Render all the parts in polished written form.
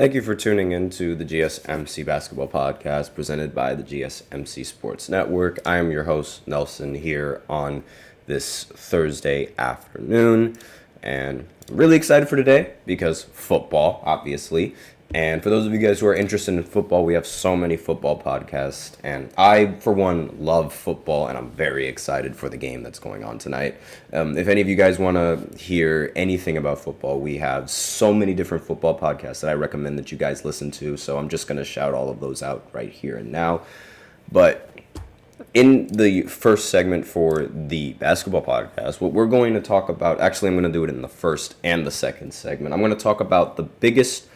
Thank you for tuning in to the GSMC Basketball Podcast presented by the GSMC Sports Network. I am your host, Nelson, here on this Thursday afternoon. And I'm really excited for today because football, obviously. And for those of you guys who are interested in football, we have so many football podcasts. And I, for one, love football, and I'm very excited for the game that's going on tonight. If any of you guys want to hear anything about football, we have so many different football podcasts that I recommend that you guys listen to. So I'm just going to shout all of those out right here and now. But in the first segment for the basketball podcast, what we're going to talk about, actually I'm going to do it in the first and the second segment. I'm going to talk about the biggest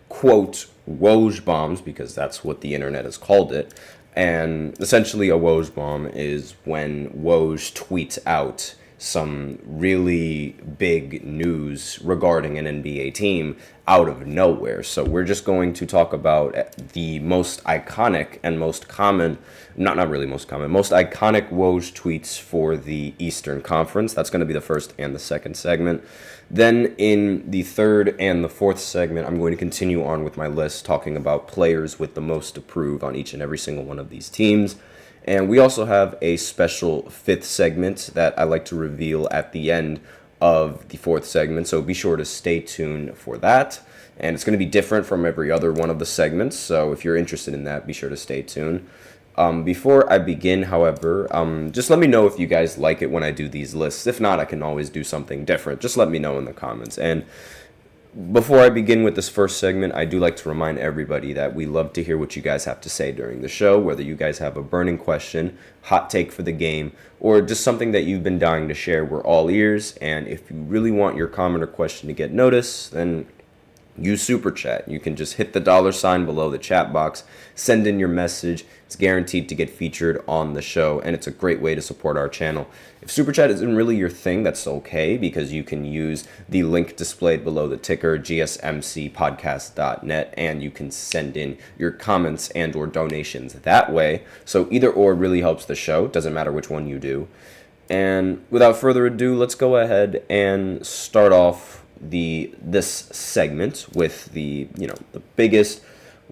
quote Woj Bombs, because that's what the internet has called it. And essentially a Woj bomb is when Woj tweets out some really big news regarding an NBA team out of nowhere. So we're just going to talk about the most iconic and most common, not really most common, most iconic Woj tweets for the Eastern Conference. That's going to be the first and the second segment. Then in the third and the fourth segment, I'm going to continue on with my list, talking about players with the most to prove on each and every single one of these teams. And we also have a special fifth segment that I like to reveal at the end of the fourth segment, so be sure to stay tuned for that. And it's going to be different from every other one of the segments, so if you're interested in that, be sure to stay tuned. Before I begin, however, just let me know if you guys like it when I do these lists. If not, I can always do something different. Just let me know in the comments. And before I begin with this first segment, I do like to remind everybody that we love to hear what you guys have to say during the show, whether you guys have a burning question, hot take for the game, or just something that you've been dying to share. We're all ears, and if you really want your comment or question to get noticed, then use Super Chat. You can just hit the $ below the chat box, send in your message. It's guaranteed to get featured on the show, and it's a great way to support our channel. If Super Chat isn't really your thing, that's okay, because you can use the link displayed below the ticker, gsmcpodcast.net, and you can send in your comments and or donations that way. So either or really helps the show. Doesn't matter which one you do. And without further ado, let's go ahead and start off this segment with the biggest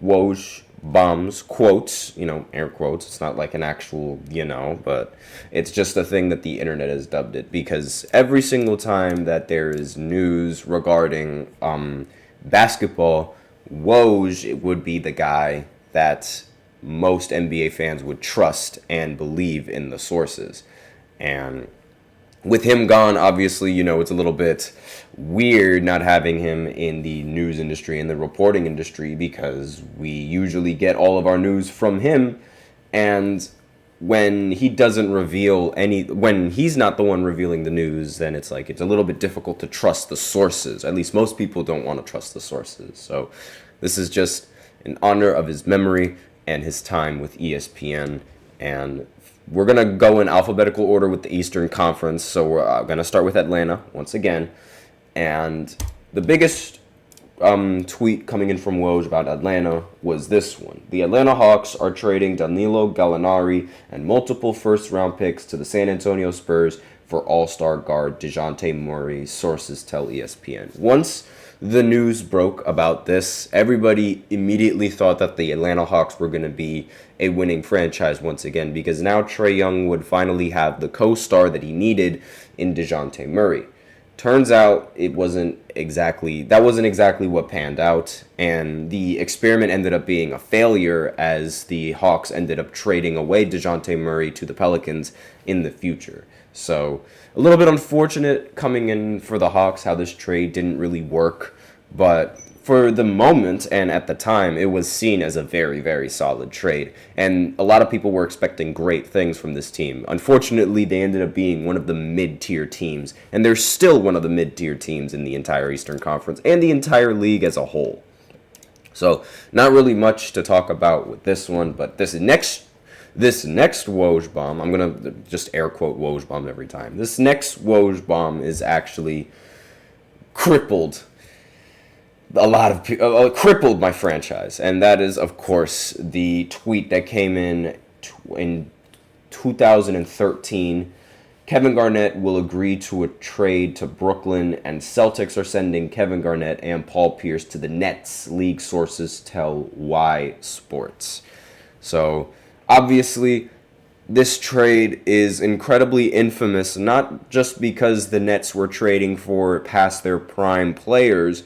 Woj Bombs quotes, air quotes. It's not like an actual, but it's just a thing that the internet has dubbed it, because every single time that there is news regarding basketball, Woj would be the guy that most NBA fans would trust and believe in the sources. And with him gone, obviously, it's a little bit weird not having him in the news industry and the reporting industry, because we usually get all of our news from him. And when he doesn't reveal when he's not the one revealing the news, then it's a little bit difficult to trust the sources. At least most people don't want to trust the sources. So this is just in honor of his memory and his time with ESPN. And we're going to go in alphabetical order with the Eastern Conference, so we're going to start with Atlanta once again. And the biggest tweet coming in from Woj about Atlanta was this one. The Atlanta Hawks are trading Danilo Gallinari and multiple first-round picks to the San Antonio Spurs for all-star guard DeJounte Murray, sources tell ESPN. Once the news broke about this, everybody immediately thought that the Atlanta Hawks were going to be a winning franchise once again, because now Trae Young would finally have the co-star that he needed in DeJounte Murray. Turns out that wasn't exactly what panned out, and the experiment ended up being a failure, as the Hawks ended up trading away DeJounte Murray to the Pelicans in the future. So a little bit unfortunate coming in for the Hawks how this trade didn't really work, but for the moment and at the time, it was seen as a very, very solid trade. And a lot of people were expecting great things from this team. Unfortunately, they ended up being one of the mid-tier teams, and they're still one of the mid-tier teams in the entire Eastern Conference and the entire league as a whole. So not really much to talk about with this one, but this next Woj bomb, I'm going to just air quote Woj bomb every time. This next Woj bomb is actually crippled crippled my franchise, and that is, of course, the tweet that came in 2013 Kevin Garnett will agree to a trade to Brooklyn, and Celtics are sending Kevin Garnett and Paul Pierce to the Nets, league sources tell Y Sports. So, obviously, this trade is incredibly infamous, not just because the Nets were trading for past their prime players,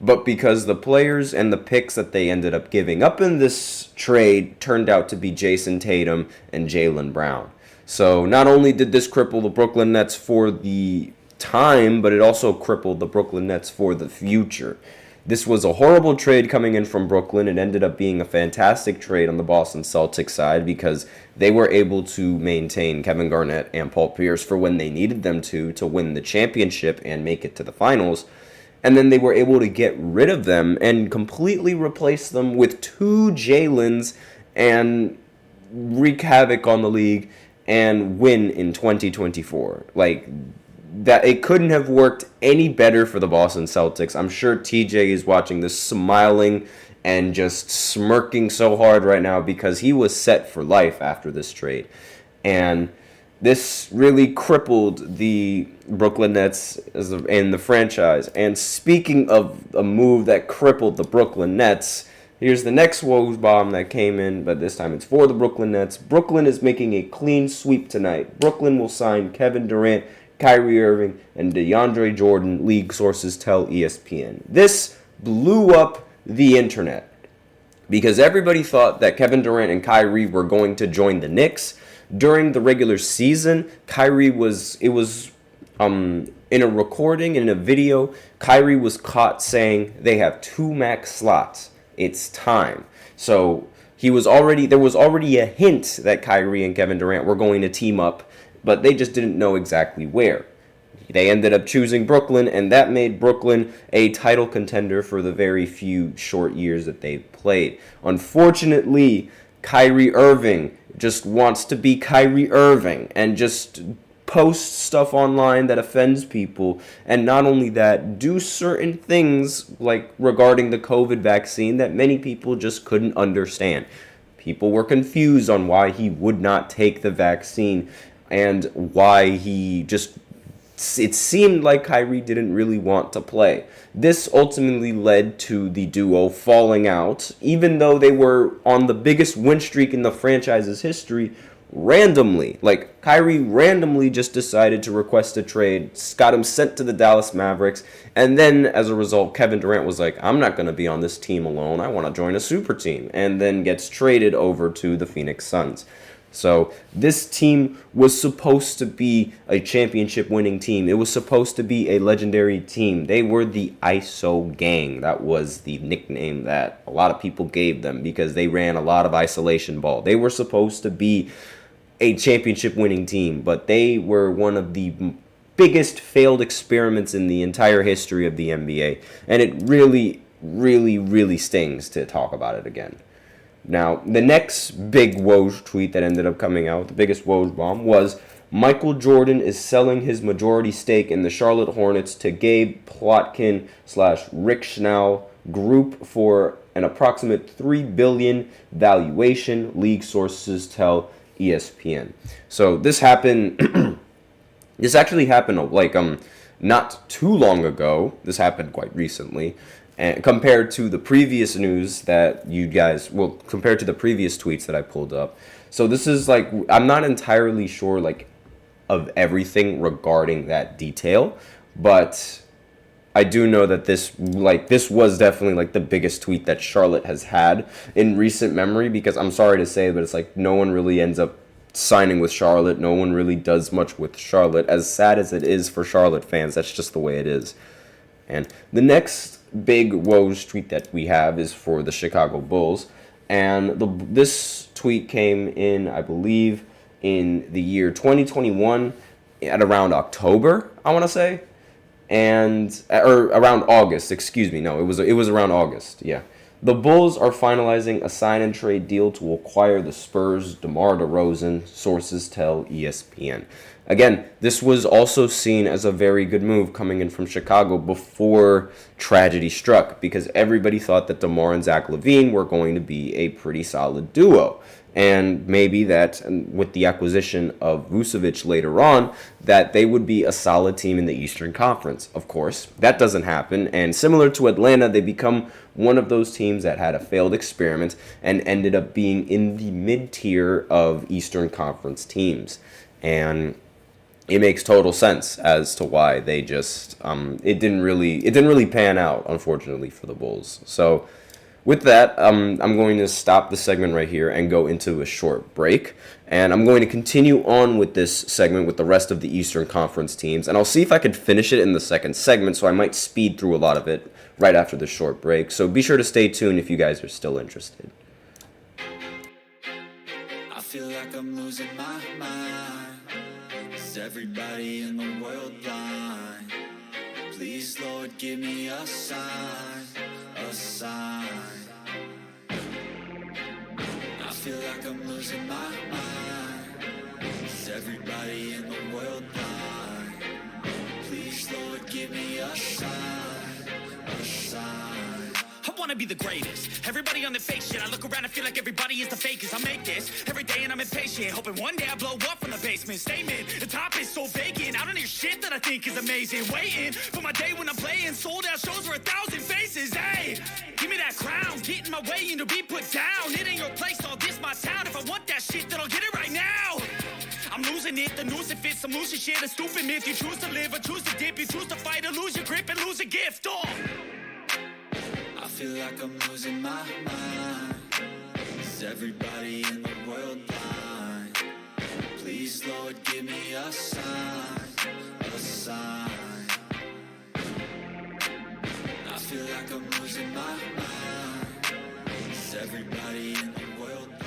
but because the players and the picks that they ended up giving up in this trade turned out to be Jason Tatum and Jaylen Brown. So not only did this cripple the Brooklyn Nets for the time, but it also crippled the Brooklyn Nets for the future. This was a horrible trade coming in from Brooklyn. It ended up being a fantastic trade on the Boston Celtics side because they were able to maintain Kevin Garnett and Paul Pierce for when they needed them to win the championship and make it to the finals. And then they were able to get rid of them and completely replace them with two Jaylens and wreak havoc on the league and win in 2024. Like, that it couldn't have worked any better for the Boston Celtics. I'm sure TJ is watching this smiling and just smirking so hard right now because he was set for life after this trade. And this really crippled the Brooklyn Nets in the franchise. And speaking of a move that crippled the Brooklyn Nets, here's the next Woj bomb that came in, but this time it's for the Brooklyn Nets. Brooklyn is making a clean sweep tonight. Brooklyn will sign Kevin Durant, Kyrie Irving, and DeAndre Jordan, league sources tell ESPN. This blew up the internet because everybody thought that Kevin Durant and Kyrie were going to join the Knicks. During the regular season, in a recording, in a video, Kyrie was caught saying they have 2 max slots. It's time. So there was already a hint that Kyrie and Kevin Durant were going to team up, but they just didn't know exactly where. They ended up choosing Brooklyn, and that made Brooklyn a title contender for the very few short years that they played. Unfortunately, Kyrie Irving just wants to be Kyrie Irving and just post stuff online that offends people, and not only that, do certain things like regarding the COVID vaccine that many people just couldn't understand. People were confused on why he would not take the vaccine and why it seemed like Kyrie didn't really want to play. This ultimately led to the duo falling out, even though they were on the biggest win streak in the franchise's history, randomly. Like, Kyrie randomly just decided to request a trade, got him sent to the Dallas Mavericks, and then, as a result, Kevin Durant was like, I'm not going to be on this team alone, I want to join a super team, and then gets traded over to the Phoenix Suns. So this team was supposed to be a championship winning team. It was supposed to be a legendary team. They were the ISO gang. That was the nickname that a lot of people gave them because they ran a lot of isolation ball. They were supposed to be a championship winning team, but they were one of the biggest failed experiments in the entire history of the NBA. And it really, really, really stings to talk about it again. Now, the next big Woj tweet that ended up coming out, the biggest Woj bomb, was Michael Jordan is selling his majority stake in the Charlotte Hornets to Gabe Plotkin / Rick Schnall Group for an approximate $3 billion valuation, league sources tell ESPN. So this happened, this actually happened not too long ago. This happened quite recently. And compared to the previous news that compared to the previous tweets that I pulled up. So this is I'm not entirely sure of everything regarding that detail, but I do know that this was definitely the biggest tweet that Charlotte has had in recent memory, because I'm sorry to say, but it's no one really ends up signing with Charlotte. No one really does much with Charlotte. As sad as it is for Charlotte fans, that's just the way it is. And the next big Woj tweet that we have is for the Chicago Bulls, and this tweet came in, I believe, in the year 2021 at around October, I want to say, or around August. Excuse me, no, it was around August. Yeah, the Bulls are finalizing a sign and trade deal to acquire the Spurs' DeMar DeRozan, sources tell ESPN. Again, this was also seen as a very good move coming in from Chicago before tragedy struck, because everybody thought that DeMar and Zach LaVine were going to be a pretty solid duo. And maybe that, and with the acquisition of Vucevic later on, that they would be a solid team in the Eastern Conference. Of course, that doesn't happen. And similar to Atlanta, they become one of those teams that had a failed experiment and ended up being in the mid-tier of Eastern Conference teams. And it makes total sense as to why they just it didn't really pan out, unfortunately, for the Bulls. So with that, I'm going to stop the segment right here and go into a short break. And I'm going to continue on with this segment with the rest of the Eastern Conference teams. And I'll see if I could finish it in the second segment, so I might speed through a lot of it right after the short break. So be sure to stay tuned if you guys are still interested. I feel like I'm losing my mind. Is everybody in the world blind? Please, Lord, give me a sign, a sign. I feel like I'm losing my mind. Is everybody in the world blind? Please, Lord, give me a sign, a sign. I wanna be the greatest. Everybody on the fake shit. I look around and feel like everybody is the fakest. I make this every day and I'm impatient, hoping one day I blow up from the basement. Statement, the top is so vacant. I don't hear shit that I think is amazing. Waiting for my day when I'm playing sold out shows for 1,000 faces. Hey, give me that crown, get in my way and to be put down. It ain't your place, all this my town. If I want that shit, then I'll get it right now. I'm losing it, the noose it fits, some losing shit, a stupid myth. You choose to live or choose to dip, you choose to fight or lose your grip and lose a gift. Oh. I feel like I'm losing my mind. Is everybody in the world blind? Please, Lord, give me a sign, a sign. I feel like I'm losing my mind. Is everybody in the world blind?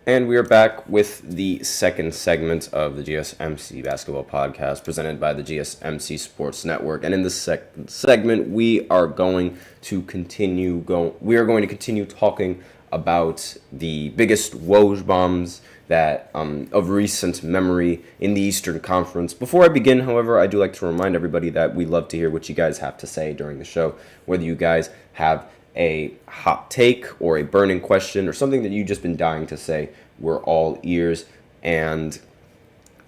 And we are back with the second segment of the GSMC Basketball Podcast presented by the GSMC Sports Network. And in this second segment, we are going to continue talking about the biggest Woj Bombs that of recent memory in the Eastern Conference. Before I begin, however, I do like to remind everybody that we love to hear what you guys have to say during the show, whether you guys have a hot take or a burning question or something that you've just been dying to say. We're all ears. And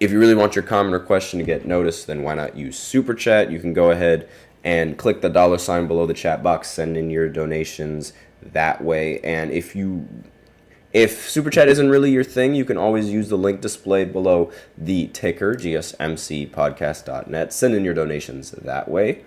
if you really want your comment or question to get noticed, then why not use Super Chat? You can go ahead and click the $ below the chat box, send in your donations that way. And if Super Chat isn't really your thing, you can always use the link displayed below the ticker, gsmcpodcast.net. Send in your donations that way.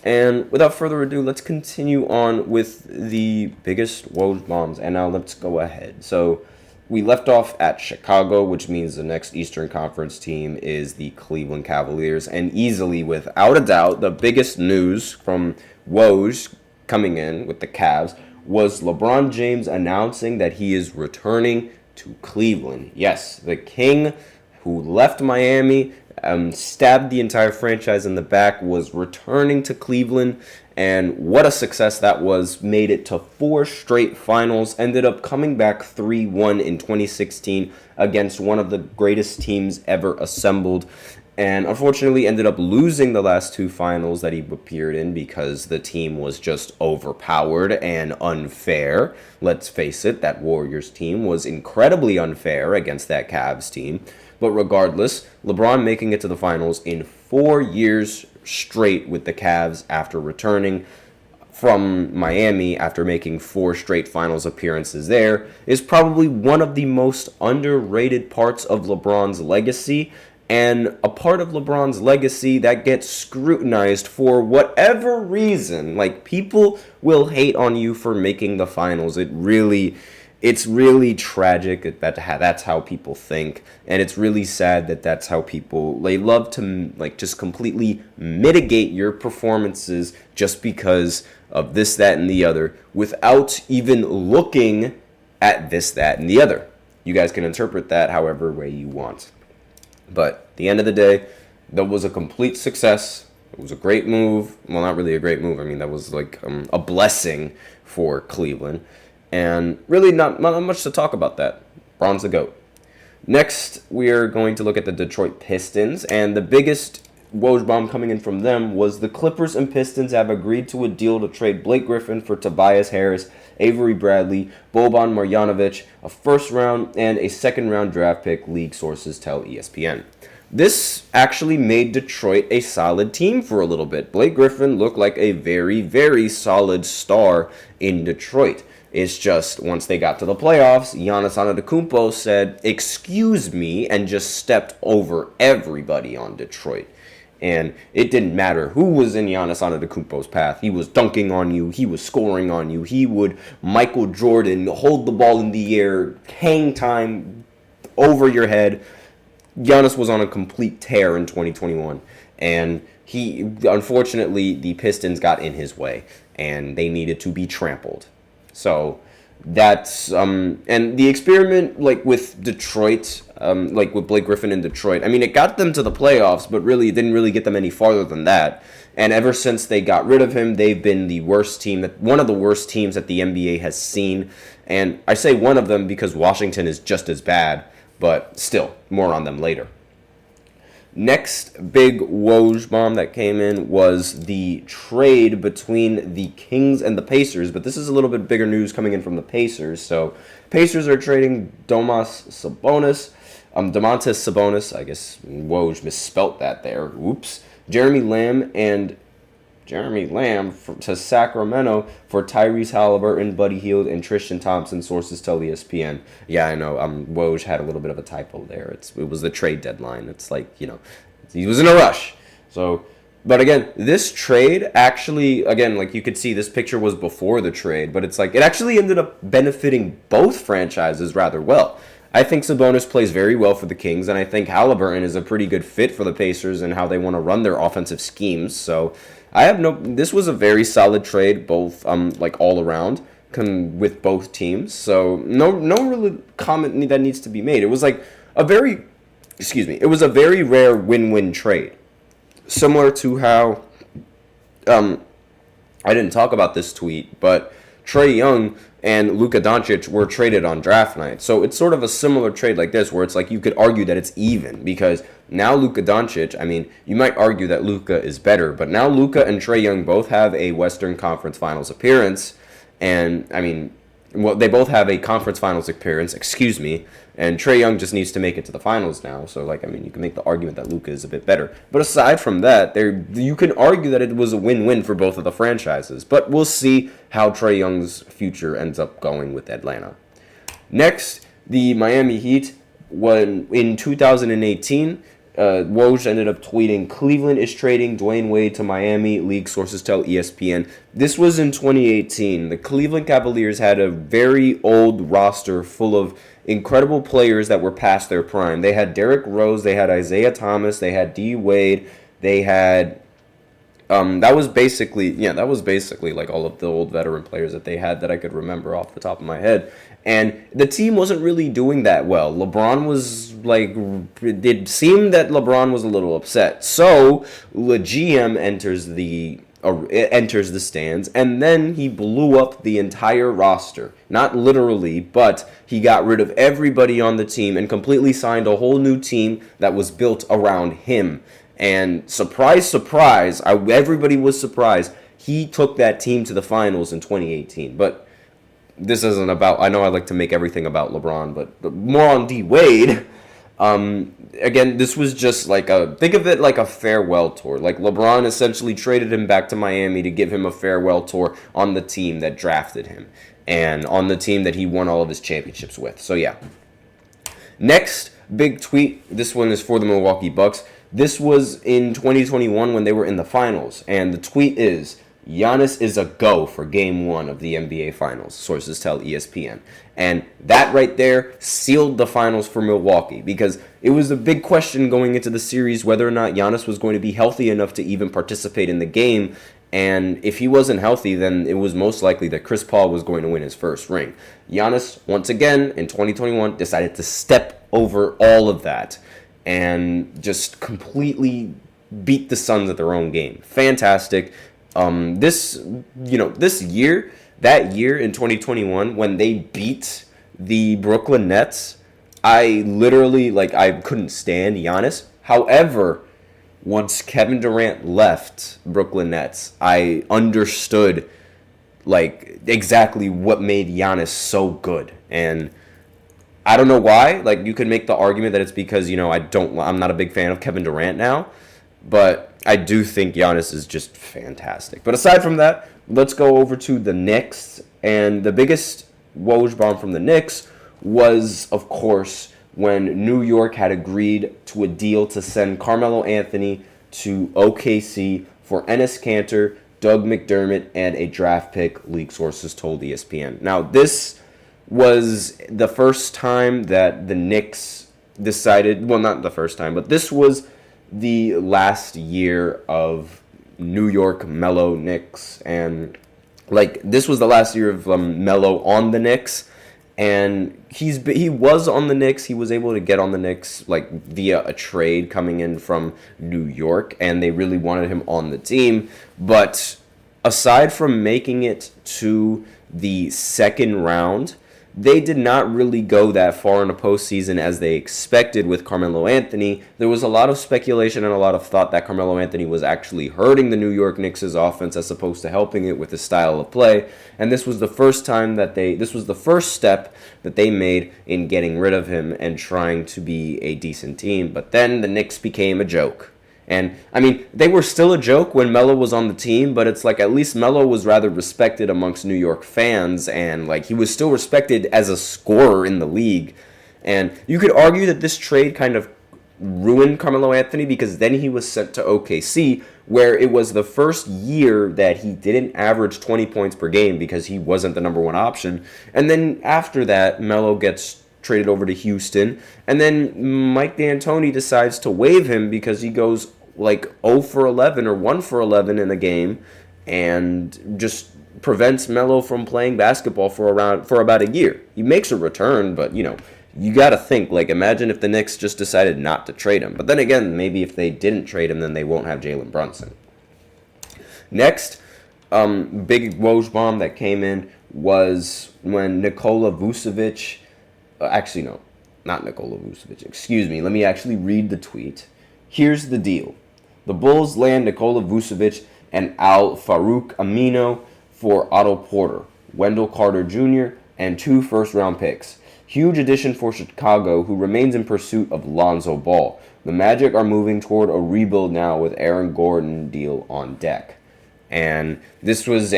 And without further ado, let's continue on with the biggest Woj Bombs. And now let's go ahead. So we left off at Chicago, which means the next Eastern Conference team is the Cleveland Cavaliers. And easily, without a doubt, the biggest news from Woj coming in with the Cavs was LeBron James announcing that he is returning to Cleveland. Yes, the King who left Miami, stabbed the entire franchise in the back, was returning to Cleveland, and what a success that was. Made it to 4 straight finals, ended up coming back 3-1 in 2016 against one of the greatest teams ever assembled, and unfortunately ended up losing the last 2 finals that he appeared in because the team was just overpowered and unfair. Let's face it, that Warriors team was incredibly unfair against that Cavs team. But regardless, LeBron making it to the finals in 4 years straight with the Cavs after returning from Miami after making 4 straight finals appearances there is probably one of the most underrated parts of LeBron's legacy, and a part of LeBron's legacy that gets scrutinized for whatever reason. Like, people will hate on you for making the finals. It's really tragic that that's how people think, and it's really sad that that's how they love to just completely mitigate your performances just because of this, that, and the other without even looking at this, that, and the other. You guys can interpret that however way you want. But at the end of the day, that was a complete success. It was a great move. Well, not really a great move. I mean, that was like a blessing for Cleveland. And really not much to talk about that. Bron's the GOAT. Next, we are going to look at the Detroit Pistons. And the biggest Woj Bomb coming in from them was the Clippers and Pistons have agreed to a deal to trade Blake Griffin for Tobias Harris, Avery Bradley, Boban Marjanovic, a first-round and a second-round draft pick, league sources tell ESPN. This actually made Detroit a solid team for a little bit. Blake Griffin looked like a very, very solid star in Detroit. It's just, once they got to the playoffs, Giannis Antetokounmpo said, "Excuse me," and just stepped over everybody on Detroit. And it didn't matter who was in Giannis Antetokounmpo's path. He was dunking on you. He was scoring on you. He would Michael Jordan, hold the ball in the air, hang time over your head. Giannis was on a complete tear in 2021. And unfortunately, the Pistons got in his way. And they needed to be trampled. So that's and the experiment with Detroit, with Blake Griffin in Detroit, I mean, it got them to the playoffs, but really it didn't really get them any farther than that. And ever since they got rid of him, they've been one of the worst teams that the NBA has seen. And I say one of them because Washington is just as bad, but still, more on them later. Next big Woj bomb that came in was the trade between the Kings and the Pacers, but this is a little bit bigger news coming in from the Pacers. So, Pacers are trading Domantas Sabonis, I guess Woj misspelt that there, oops, Jeremy Lamb to Sacramento for Tyrese Halliburton, Buddy Hield, and Tristan Thompson, sources tell ESPN. Yeah, I know, Woj had a little bit of a typo there. It was the trade deadline. It's he was in a rush. So, but again, this trade actually, you could see this picture was before the trade, but it actually ended up benefiting both franchises rather well. I think Sabonis plays very well for the Kings, and I think Halliburton is a pretty good fit for the Pacers and how they want to run their offensive schemes. So, this was a very solid trade, both all around with both teams. So no really comment that needs to be made. It was it was a very rare win-win trade, similar to how I didn't talk about this tweet, but Trae Young and Luka Doncic were traded on draft night. So it's sort of a similar trade like this, where it's you could argue that it's even, because now Luka Doncic, I mean, you might argue that Luka is better, but now Luka and Trae Young both have a Western Conference Finals appearance, and I mean, they both have a conference finals appearance, and Trae Young just needs to make it to the finals now. So, you can make the argument that Luka is a bit better. But aside from that, you can argue that it was a win-win for both of the franchises. But we'll see how Trae Young's future ends up going with Atlanta. Next, the Miami Heat, in 2018, Woj ended up tweeting, "Cleveland is trading Dwayne Wade to Miami," league sources tell ESPN. This was in 2018. The Cleveland Cavaliers had a very old roster full of incredible players that were past their prime. They had Derrick Rose, they had Isaiah Thomas, they had D. Wade, they had that was basically all of the old veteran players that they had that I could remember off the top of my head. And the team wasn't really doing that well. LeBron was it seemed that LeBron was a little upset. So the GM enters the stands, and then he blew up the entire roster. Not literally, but he got rid of everybody on the team and completely signed a whole new team that was built around him. And surprise, surprise, everybody was surprised. He took that team to the finals in 2018. But this isn't about, I know I like to make everything about LeBron, but more on D. Wade. Again, this was just think of it like a farewell tour. LeBron essentially traded him back to Miami to give him a farewell tour on the team that drafted him and on the team that he won all of his championships with. So yeah. Next big tweet, this one is for the Milwaukee Bucks. This was in 2021 when they were in the finals, and the tweet is, "Giannis is a go for Game 1 of the NBA Finals," sources tell ESPN. And that right there sealed the finals for Milwaukee, because it was a big question going into the series whether or not Giannis was going to be healthy enough to even participate in the game. And if he wasn't healthy, then it was most likely that Chris Paul was going to win his first ring. Giannis, once again, in 2021, decided to step over all of that and just completely beat the Suns at their own game. Fantastic. This year, that year in 2021, when they beat the Brooklyn Nets, I literally, I couldn't stand Giannis. However, once Kevin Durant left Brooklyn Nets, I understood like exactly what made Giannis so good. And I don't know why. Like, you could make the argument that it's because, I'm not a big fan of Kevin Durant now, but I do think Giannis is just fantastic. But aside from that, let's go over to the Knicks. And the biggest Woj bomb from the Knicks was, of course, when New York had agreed to a deal to send Carmelo Anthony to OKC for Enes Kanter, Doug McDermott, and a draft pick, league sources told ESPN. Now, this was the first time that the Knicks decided, well, not the first time, but this was the last year of New York Melo Knicks. And, this was the last year of Melo on the Knicks. And he was on the Knicks. He was able to get on the Knicks via a trade coming in from New York, and they really wanted him on the team. But aside from making it to the second round, they did not really go that far in the postseason as they expected with Carmelo Anthony. There was a lot of speculation and a lot of thought that Carmelo Anthony was actually hurting the New York Knicks' offense as opposed to helping it with his style of play. And this was the first step that they made in getting rid of him and trying to be a decent team. But then the Knicks became a joke. And, they were still a joke when Melo was on the team, but it's at least Melo was rather respected amongst New York fans, and, he was still respected as a scorer in the league. And you could argue that this trade kind of ruined Carmelo Anthony because then he was sent to OKC, where it was the first year that he didn't average 20 points per game because he wasn't the number one option. And then after that, Melo gets traded over to Houston, and then Mike D'Antoni decides to waive him because he goes 0 for 11 or 1 for 11 in a game and just prevents Melo from playing basketball for about a year. He makes a return, but you got to think, imagine if the Knicks just decided not to trade him. But then again, maybe if they didn't trade him, then they won't have Jalen Brunson. Next, big Woj bomb that came in was when Nikola Vucevic, actually no, not Nikola Vucevic, excuse me, let me actually read the tweet. Here's the deal. The Bulls land Nikola Vucevic and Al-Farouq Amino for Otto Porter, Wendell Carter Jr., and 2 first-round picks. Huge addition for Chicago, who remains in pursuit of Lonzo Ball. The Magic are moving toward a rebuild now with Aaron Gordon deal on deck. And this was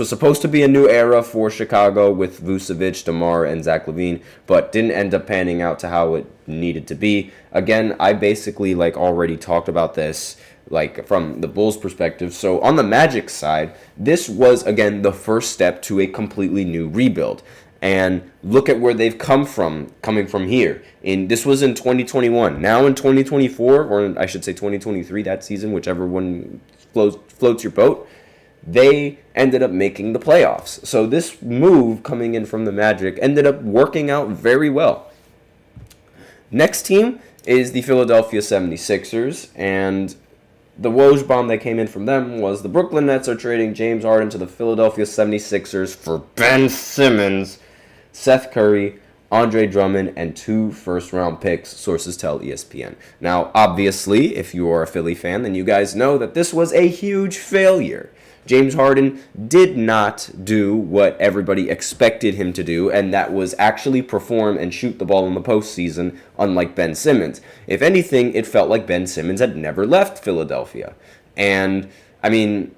supposed to be a new era for Chicago with Vucevic, DeMar, and Zach LaVine, but didn't end up panning out to how it needed to be. Again, I basically already talked about this from the Bulls' perspective. So on the Magic side, this was again the first step to a completely new rebuild. And look at where they've coming from here. This was in 2021. Now in 2024, or I should say 2023, that season, whichever one floats your boat, they ended up making the playoffs. So this move coming in from the Magic ended up working out very well. Next team is the Philadelphia 76ers, and the Woj bomb that came in from them was the Brooklyn Nets are trading James Harden to the Philadelphia 76ers for Ben Simmons, Seth Curry, Andre Drummond, and 2 first-round picks, sources tell ESPN. Now, obviously, if you are a Philly fan, then you guys know that this was a huge failure. James Harden did not do what everybody expected him to do, and that was actually perform and shoot the ball in the postseason, unlike Ben Simmons. If anything, it felt like Ben Simmons had never left Philadelphia. And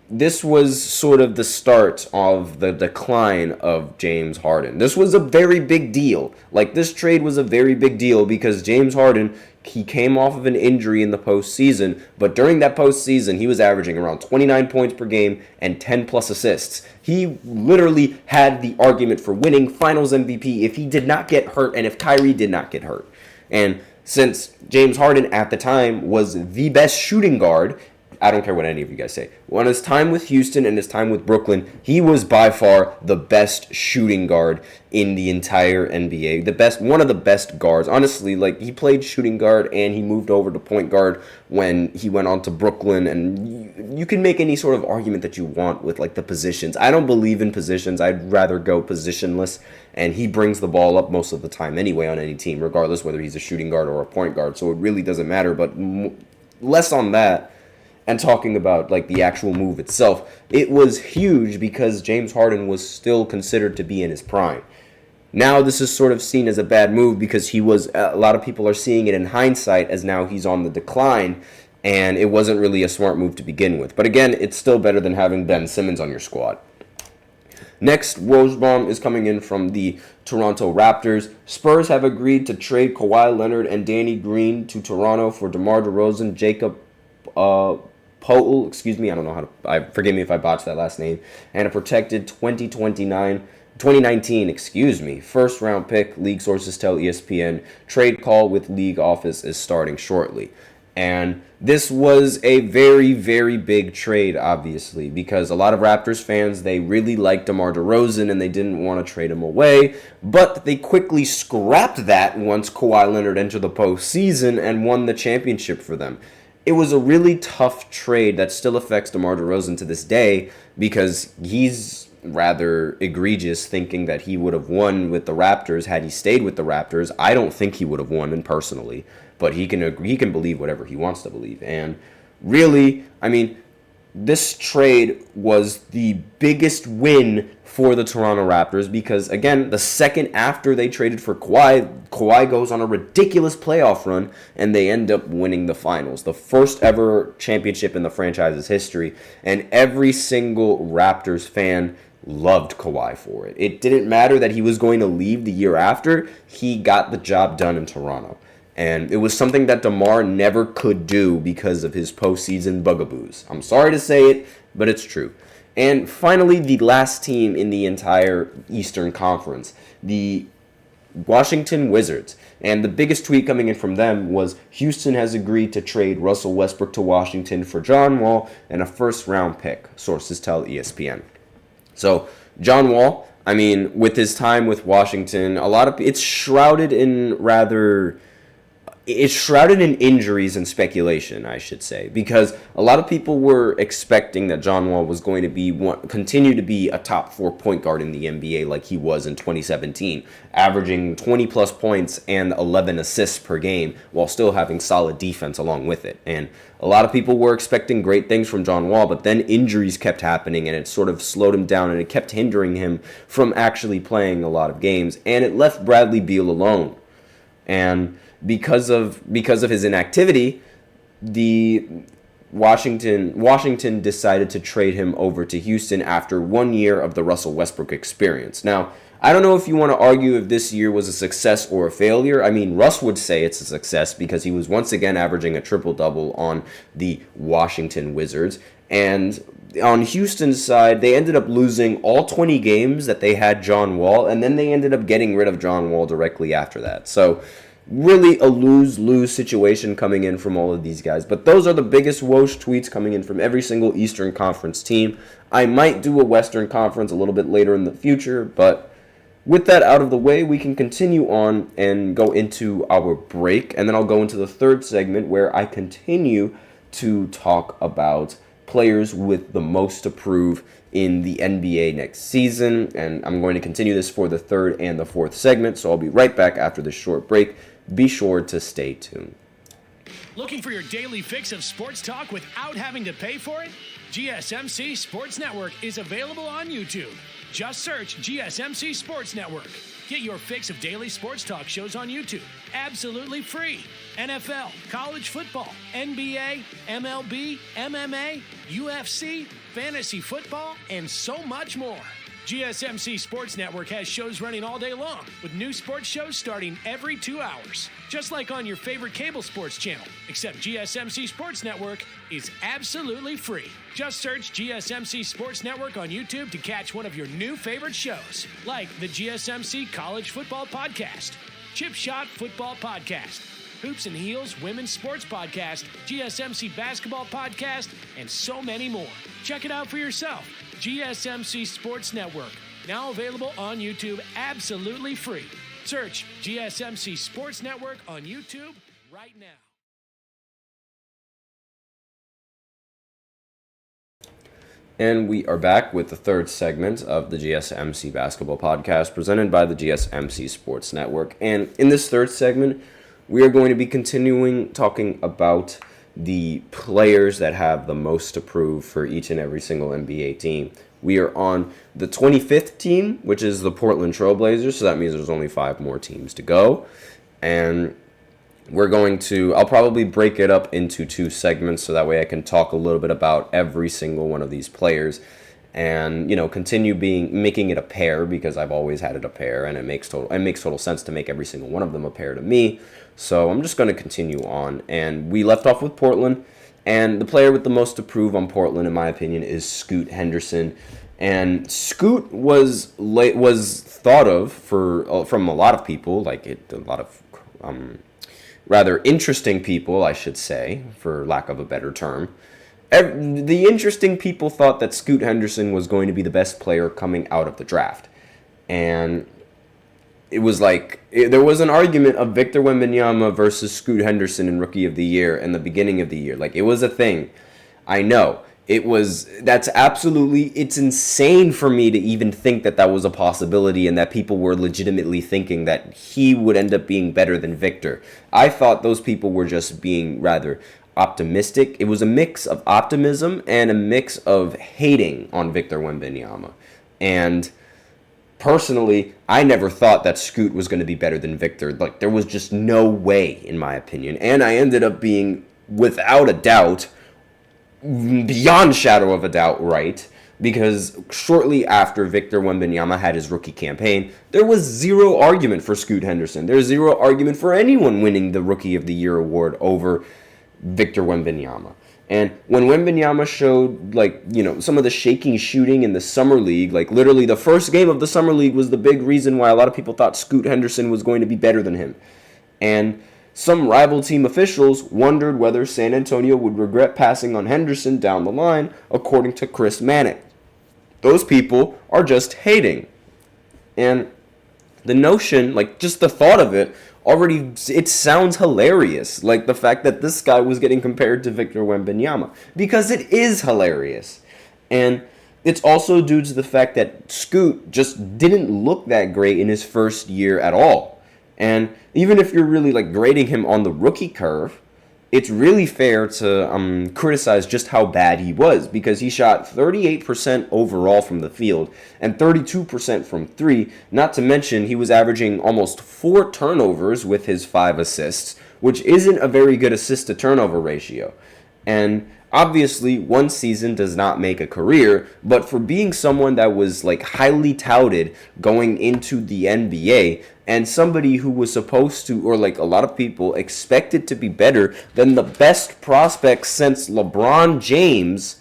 this was sort of the start of the decline of James Harden. This was a very big deal. This trade was a very big deal because James Harden, he came off of an injury in the postseason, but during that postseason, he was averaging around 29 points per game and 10-plus assists. He literally had the argument for winning Finals MVP if he did not get hurt and if Kyrie did not get hurt. And since James Harden at the time was the best shooting guard, I don't care what any of you guys say. On his time with Houston and his time with Brooklyn, he was by far the best shooting guard in the entire NBA. One of the best guards. Honestly, he played shooting guard and he moved over to point guard when he went on to Brooklyn. And you can make any sort of argument that you want with the positions. I don't believe in positions. I'd rather go positionless. And he brings the ball up most of the time anyway on any team, regardless whether he's a shooting guard or a point guard. So it really doesn't matter. But less on that and talking about like the actual move itself. It was huge because James Harden was still considered to be in his prime. Now this is sort of seen as a bad move because a lot of people are seeing it in hindsight as now he's on the decline, and it wasn't really a smart move to begin with. But again, it's still better than having Ben Simmons on your squad. Next, Woj Bombs is coming in from the Toronto Raptors. Spurs have agreed to trade Kawhi Leonard and Danny Green to Toronto for DeMar DeRozan, Jacob Poeltl, I don't know how to, forgive me if I botched that last name, and a protected 2019 first round pick. League sources tell ESPN trade call with league office is starting shortly. And this was a very, very big trade, obviously, because a lot of Raptors fans, they really liked DeMar DeRozan and they didn't want to trade him away, but they quickly scrapped that once Kawhi Leonard entered the postseason and won the championship for them. It was a really tough trade that still affects DeMar DeRozan to this day because he's rather egregious thinking that he would have won with the Raptors had he stayed with the Raptors. I don't think he would have won personally, but he can believe whatever he wants to believe. And really, I mean, this trade was the biggest win for the Toronto Raptors because, again, the second after they traded for Kawhi goes on a ridiculous playoff run, and they end up winning the finals, the first ever championship in the franchise's history, and every single Raptors fan loved Kawhi for it. It didn't matter that he was going to leave the year after. He got the job done in Toronto. And it was something that DeMar never could do because of his postseason bugaboos. I'm sorry to say it, but it's true. And finally, the last team in the entire Eastern Conference, the Washington Wizards. And the biggest tweet coming in from them was Houston has agreed to trade Russell Westbrook to Washington for John Wall and a first-round pick, sources tell ESPN. So, John Wall, I mean, with his time with Washington, it's shrouded in injuries and speculation, I should say, because a lot of people were expecting that John Wall was going to continue to be a top 4 point guard in the NBA like he was in 2017, averaging 20 plus points and 11 assists per game while still having solid defense along with it. And a lot of people were expecting great things from John Wall, but then injuries kept happening and it sort of slowed him down and it kept hindering him from actually playing a lot of games, and it left Bradley Beal alone. And because of his inactivity, the Washington decided to trade him over to Houston after 1 year of the Russell Westbrook experience. Now, I don't know if you want to argue if this year was a success or a failure. I mean, Russ would say it's a success because he was once again averaging a triple-double on the Washington Wizards. And on Houston's side, they ended up losing all 20 games that they had John Wall, and then they ended up getting rid of John Wall directly after that. So really a lose-lose situation coming in from all of these guys. But those are the biggest Woj tweets coming in from every single Eastern Conference team. I might do a Western Conference a little bit later in the future, but with that out of the way, we can continue on and go into our break, and then I'll go into the third segment where I continue to talk about players with the most to prove in the NBA next season, and I'm going to continue this for the third and the fourth segment, so I'll be right back after this short break. Be sure to stay tuned. Looking for your daily fix of sports talk without having to pay for it? GSMC Sports Network is available on YouTube. Just search GSMC Sports Network. Get your fix of daily sports talk shows on YouTube, absolutely free. NFL, college football, NBA, MLB, MMA, UFC, fantasy football, and so much more. GSMC Sports Network has shows running all day long, with new sports shows starting every 2 hours. Just like on your favorite cable sports channel, except GSMC Sports Network is absolutely free. Just search GSMC Sports Network on YouTube to catch one of your new favorite shows, like the GSMC College Football Podcast, Chip Shot Football Podcast, Hoops and Heels Women's Sports Podcast, GSMC Basketball Podcast, and so many more. Check it out for yourself. GSMC Sports Network, now available on YouTube absolutely free. Search GSMC Sports Network on YouTube right now. And we are back with the third segment of the GSMC Basketball Podcast presented by the GSMC Sports Network. And in this third segment, we are going to be continuing talking about the players that have the most to prove for each and every single NBA team. We are on the 25th team, which is the Portland Trailblazers, so that means there's only 5 more teams to go. And I'll probably break it up into 2 segments so that way I can talk a little bit about every single one of these players and, continue making it a pair because I've always had it a pair and it makes total sense to make every single one of them a pair to me. So I'm just going to continue on. And we left off with Portland, and the player with the most to prove on Portland, in my opinion, is Scoot Henderson. And Scoot was thought of from a lot of people, a lot of rather interesting people, I should say, for lack of a better term. The interesting people thought that Scoot Henderson was going to be the best player coming out of the draft. And it was there was an argument of Victor Wembanyama versus Scoot Henderson in Rookie of the Year in the beginning of the year. It was a thing. I know. It's insane for me to even think that was a possibility and that people were legitimately thinking that he would end up being better than Victor. I thought those people were just being rather optimistic. It was a mix of optimism and a mix of hating on Victor Wembanyama. And personally, I never thought that Scoot was going to be better than Victor. There was just no way, in my opinion. And I ended up being, without a doubt, beyond shadow of a doubt, right, because shortly after Victor Wembanyama had his rookie campaign, there was zero argument for Scoot Henderson. There's zero argument for anyone winning the Rookie of the Year award over Victor Wembanyama. And when Wembanyama showed, some of the shaking shooting in the Summer League, literally the first game of the Summer League was the big reason why a lot of people thought Scoot Henderson was going to be better than him. And some rival team officials wondered whether San Antonio would regret passing on Henderson down the line, according to Chris Mannix. Those people are just hating. And the notion, just the thought of it, it sounds hilarious. The fact that this guy was getting compared to Victor Wembanyama. Because it is hilarious. And it's also due to the fact that Scoot just didn't look that great in his first year at all. And even if you're really grading him on the rookie curve, it's really fair to criticize just how bad he was, because he shot 38% overall from the field and 32% from 3. Not to mention he was averaging almost 4 turnovers with his 5 assists, which isn't a very good assist to turnover ratio. And obviously, one season does not make a career, but for being someone that was highly touted going into the NBA, and somebody who was supposed to, or a lot of people expected to be better than the best prospect since LeBron James,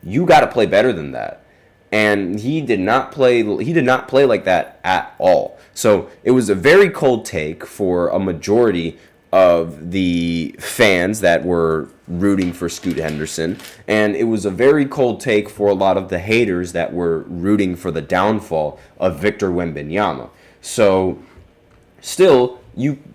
you got to play better than that. And he did not play like that at all. So it was a very cold take for a majority of the fans that were rooting for Scoot Henderson, and it was a very cold take for a lot of the haters that were rooting for the downfall of Victor Wembanyama. So still,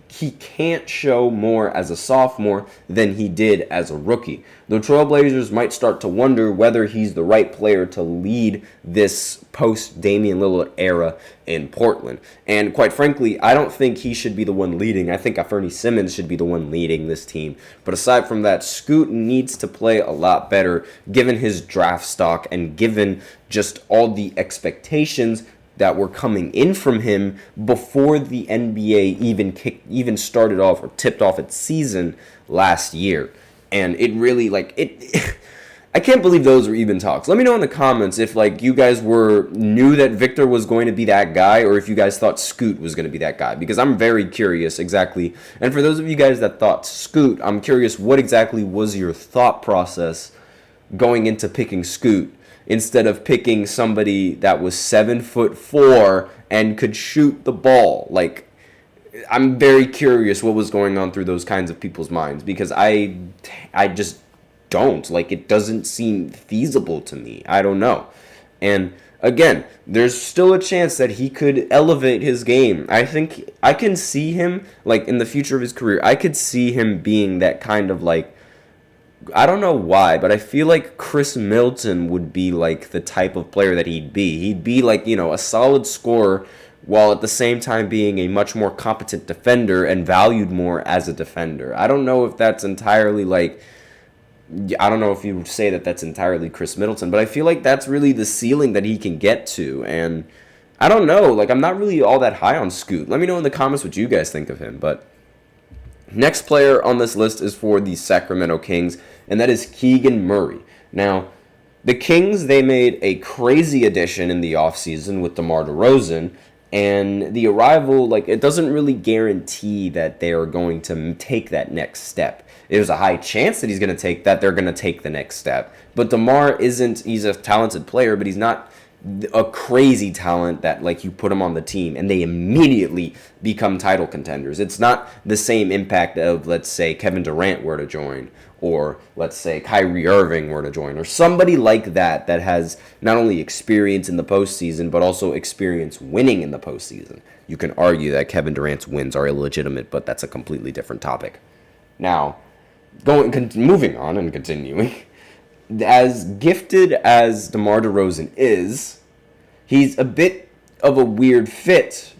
he can't show more as a sophomore than he did as a rookie. The Trailblazers might start to wonder whether he's the right player to lead this post-Damian Lillard era in Portland. And quite frankly, I don't think he should be the one leading. I think Anfernee Simons should be the one leading this team. But aside from that, Scoot needs to play a lot better given his draft stock and given just all the expectations that were coming in from him before the NBA even started off or tipped off its season last year. And it really, I can't believe those were even talks. Let me know in the comments if, you guys knew that Victor was going to be that guy, or if you guys thought Scoot was going to be that guy, because I'm very curious exactly. And for those of you guys that thought Scoot, I'm curious what exactly was your thought process going into picking Scoot, instead of picking somebody that was 7'4" and could shoot the ball. I'm very curious what was going on through those kinds of people's minds, because I just don't. It doesn't seem feasible to me. I don't know. And again, there's still a chance that he could elevate his game. I think I can see him, in the future of his career, I could see him being that kind of, I don't know why, but I feel like Chris Middleton would be the type of player that he'd be. He'd be a solid scorer while at the same time being a much more competent defender and valued more as a defender. I don't know if that's entirely I don't know if you would say that that's entirely Chris Middleton, but I feel like that's really the ceiling that he can get to. And I don't know, like, I'm not really all that high on Scoot. Let me know in the comments what you guys think of him. But next player on this list is for the Sacramento Kings, and that is Keegan Murray. Now, the Kings, they made a crazy addition in the offseason with DeMar DeRozan, and the arrival, like, it doesn't really guarantee that they are going to take that next step. There's a high chance that they're going to take the next step. But DeMar he's a talented player, but he's not a crazy talent that, like, you put him on the team and they immediately become title contenders. It's not the same impact of, let's say, Kevin Durant were to join, or let's say Kyrie Irving were to join, or somebody like that has not only experience in the postseason, but also experience winning in the postseason. You can argue that Kevin Durant's wins are illegitimate, but that's a completely different topic. Now, moving on and continuing, as gifted as DeMar DeRozan is, he's a bit of a weird fit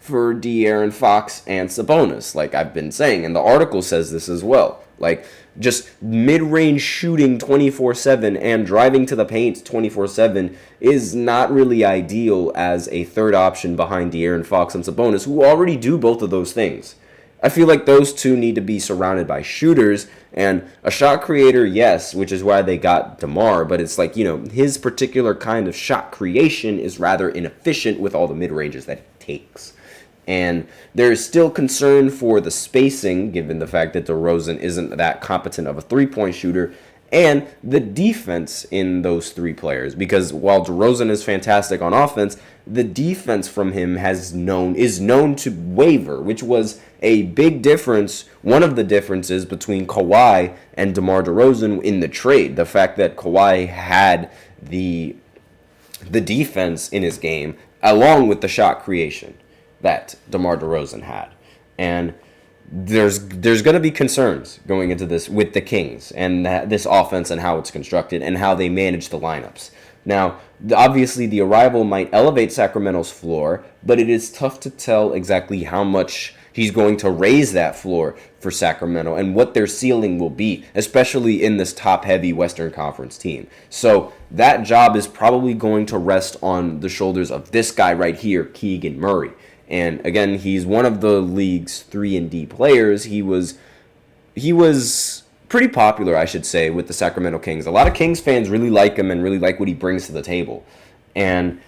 for De'Aaron Fox and Sabonis, like I've been saying, and the article says this as well. Like, just mid-range shooting 24/7 and driving to the paint 24/7 is not really ideal as a third option behind De'Aaron Fox and Sabonis, who already do both of those things. I feel like those two need to be surrounded by shooters, and a shot creator, yes, which is why they got DeMar, but it's like, his particular kind of shot creation is rather inefficient with all the mid-ranges that he takes. And there's still concern for the spacing, given the fact that DeRozan isn't that competent of a three-point shooter, and the defense in those three players. Because while DeRozan is fantastic on offense, the defense from him is known to waver, which was a big difference, one of the differences between Kawhi and DeMar DeRozan in the trade. The fact that Kawhi had the defense in his game, along with the shot creation that DeMar DeRozan had. And there's going to be concerns going into this with the Kings and this offense and how it's constructed and how they manage the lineups. Now, obviously, the arrival might elevate Sacramento's floor, but it is tough to tell exactly how much he's going to raise that floor for Sacramento and what their ceiling will be, especially in this top-heavy Western Conference team. So that job is probably going to rest on the shoulders of this guy right here, Keegan Murray. And again, he's one of the league's 3-and-D players. He was pretty popular, I should say, with the Sacramento Kings. A lot of Kings fans really like him and really like what he brings to the table. And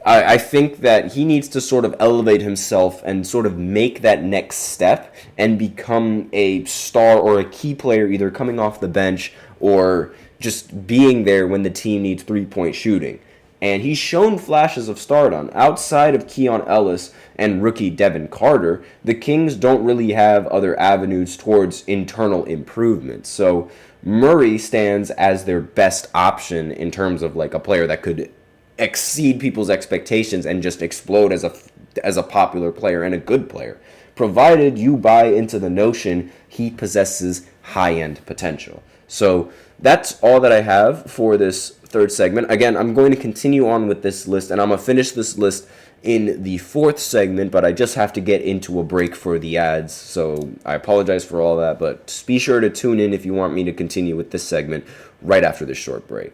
I think that he needs to sort of elevate himself and sort of make that next step and become a star or a key player, either coming off the bench or just being there when the team needs three-point shooting. And he's shown flashes of stardom. Outside of Keon Ellis and rookie Devin Carter, the Kings don't really have other avenues towards internal improvement. So Murray stands as their best option in terms of like a player that could exceed people's expectations and just explode as a popular player and a good player, provided you buy into the notion he possesses high-end potential. So that's all that I have for this third segment. Again, I'm going to continue on with this list, and I'm going to finish this list in the fourth segment, but I just have to get into a break for the ads, so I apologize for all that, but be sure to tune in if you want me to continue with this segment right after this short break.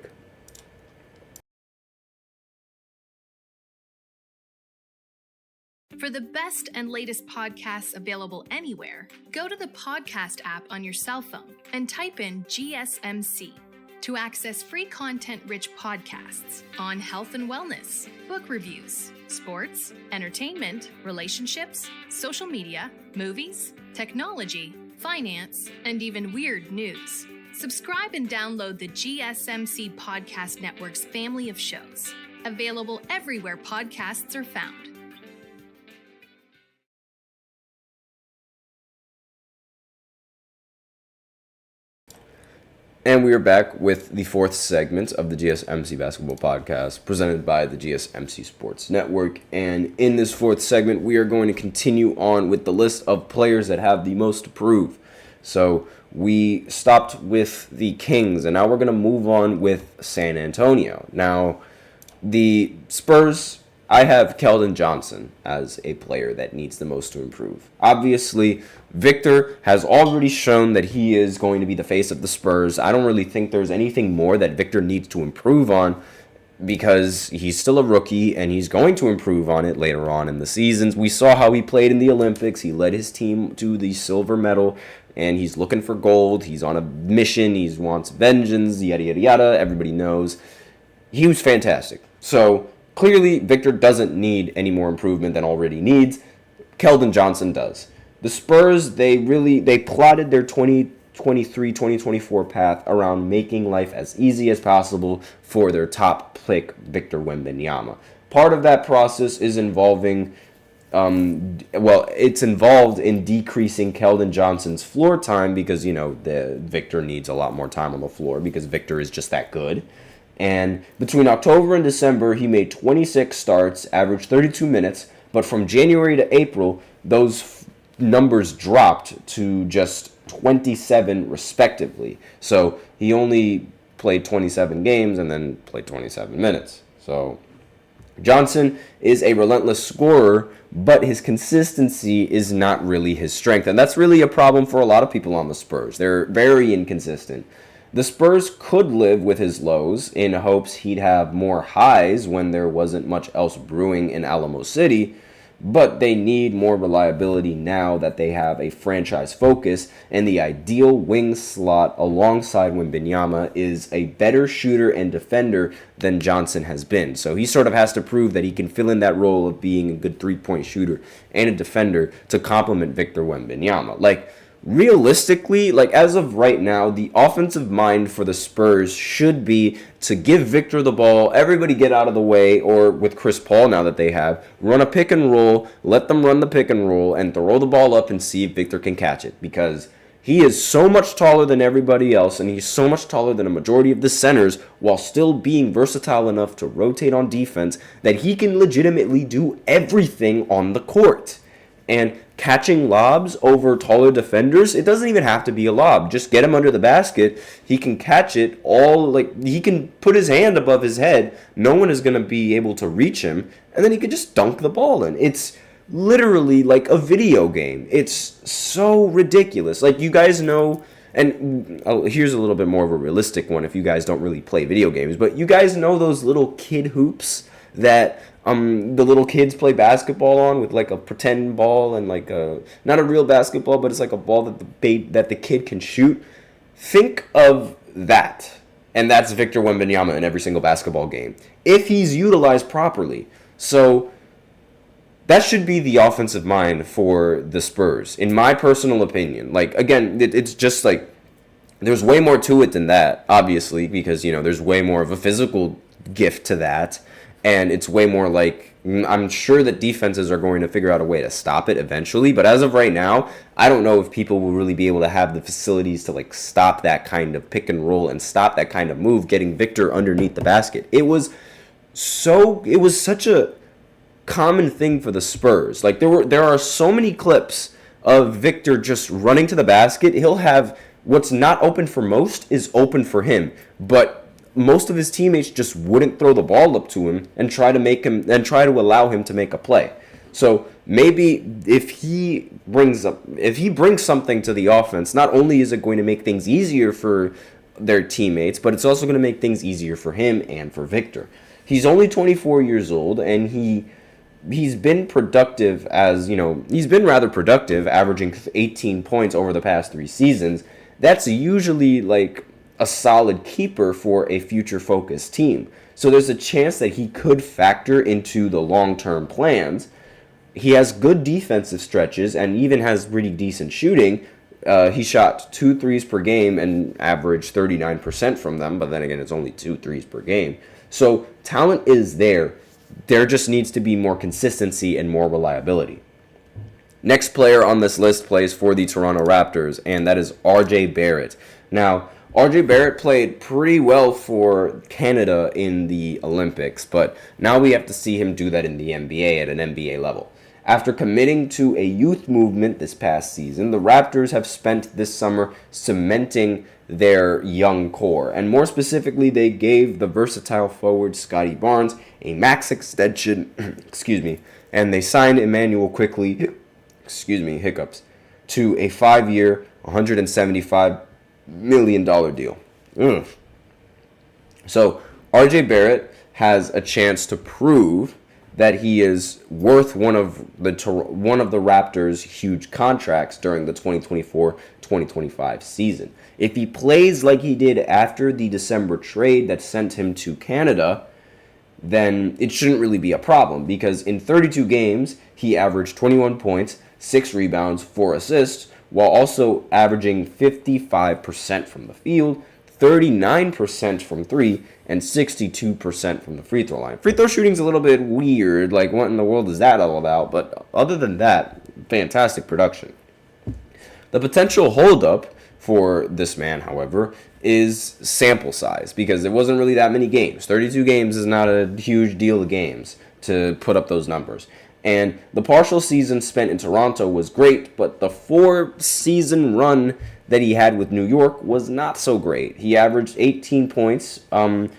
For the best and latest podcasts available anywhere, go to the podcast app on your cell phone and type in GSMC to access free content-rich podcasts on health and wellness, book reviews, sports, entertainment, relationships, social media, movies, technology, finance, and even weird news. Subscribe and download the GSMC Podcast Network's family of shows, available everywhere podcasts are found. And we are back with the fourth segment of the GSMC Basketball Podcast, presented by the GSMC Sports Network. And in this fourth segment, we are going to continue on with the list of players that have the most to prove. So we stopped with the Kings, and now we're going to move on with San Antonio. Now, the Spurs I have Keldon Johnson as a player that needs the most to improve. Obviously, Victor has already shown that he is going to be the face of the Spurs. I don't really think there's anything more that Victor needs to improve on because he's still a rookie and he's going to improve on it later on in the seasons. We saw how he played in the Olympics. He led his team to the silver medal and he's looking for gold. He's on a mission. He wants vengeance, yada, yada, yada. Everybody knows. He was fantastic. So clearly, Victor doesn't need any more improvement than already needs. Keldon Johnson does. The Spurs, they plotted their 2023-2024 path around making life as easy as possible for their top pick, Victor Wembanyama. Part of that process is involving, it's involved in decreasing Keldon Johnson's floor time because, Victor needs a lot more time on the floor because Victor is just that good. And between October and December, he made 26 starts, averaged 32 minutes. But from January to April, those numbers dropped to just 27 respectively. So he only played 27 games and then played 27 minutes. So Johnson is a relentless scorer, but his consistency is not really his strength. And that's really a problem for a lot of people on the Spurs. They're very inconsistent. The Spurs could live with his lows in hopes he'd have more highs when there wasn't much else brewing in Alamo City, but they need more reliability now that they have a franchise focus, and the ideal wing slot alongside Wembanyama is a better shooter and defender than Johnson has been. So he sort of has to prove that he can fill in that role of being a good three-point shooter and a defender to complement Victor Wembanyama. Realistically, as of right now, the offensive mind for the Spurs should be to give Victor the ball, everybody get out of the way, or with Chris Paul now that they have, run a pick and roll, let them run the pick and roll, and throw the ball up and see if Victor can catch it. Because he is so much taller than everybody else, and he's so much taller than a majority of the centers, while still being versatile enough to rotate on defense, that he can legitimately do everything on the court. And catching lobs over taller defenders, it doesn't even have to be a lob. Just get him under the basket. He can catch it he can put his hand above his head. No one is going to be able to reach him. And then he can just dunk the ball in. It's literally like a video game. It's so ridiculous. You guys know, and here's a little bit more of a realistic one if you guys don't really play video games, but you guys know those little kid hoops that the little kids play basketball on with a pretend ball and not a real basketball, but it's a ball that the kid can shoot. Think of that, and that's Victor Wembanyama in every single basketball game if he's utilized properly. So that should be the offensive mind for the Spurs, in my personal opinion. Again, it's just there's way more to it than that, obviously, because there's way more of a physical gift to that. And it's way more I'm sure that defenses are going to figure out a way to stop it eventually. But as of right now, I don't know if people will really be able to have the facilities to stop that kind of pick and roll and stop that kind of move, getting Victor underneath the basket. It was such a common thing for the Spurs. There are so many clips of Victor just running to the basket. He'll have what's not open for most is open for him. But most of his teammates just wouldn't throw the ball up to him and try to allow him to make a play. So maybe if he brings something to the offense, not only is it going to make things easier for their teammates, but it's also going to make things easier for him and for Victor. He's only 24 years old, and he's been productive he's been rather productive, averaging 18 points over the past 3 seasons. That's usually a solid keeper for a future-focused team. So there's a chance that he could factor into the long-term plans. He has good defensive stretches and even has pretty decent shooting. He shot 2 threes per game and averaged 39% from them, but then again, it's only 2 threes per game. So talent is there. There just needs to be more consistency and more reliability. Next player on this list plays for the Toronto Raptors, and that is RJ Barrett. Now, RJ Barrett played pretty well for Canada in the Olympics, but now we have to see him do that in the NBA at an NBA level. After committing to a youth movement this past season, the Raptors have spent this summer cementing their young core. And more specifically, they gave the versatile forward Scotty Barnes a max extension, and they signed Emmanuel Quickley, to a 5-year, $175 million deal. So RJ Barrett has a chance to prove that he is worth one of the Raptors' huge contracts during the 2024-2025 season. If he plays like he did after the December trade that sent him to Canada, then it shouldn't really be a problem, because in 32 games, he averaged 21 points, 6 rebounds, 4 assists, while also averaging 55% from the field, 39% from 3, and 62% from the free throw line. Free throw shooting's a little bit weird, like what in the world is that all about? But other than that, fantastic production. The potential holdup for this man, however, is sample size, because it wasn't really that many games. 32 games is not a huge deal of games to put up those numbers. And the partial season spent in Toronto was great, but the 4-season run that he had with New York was not so great. He averaged 18 points, 5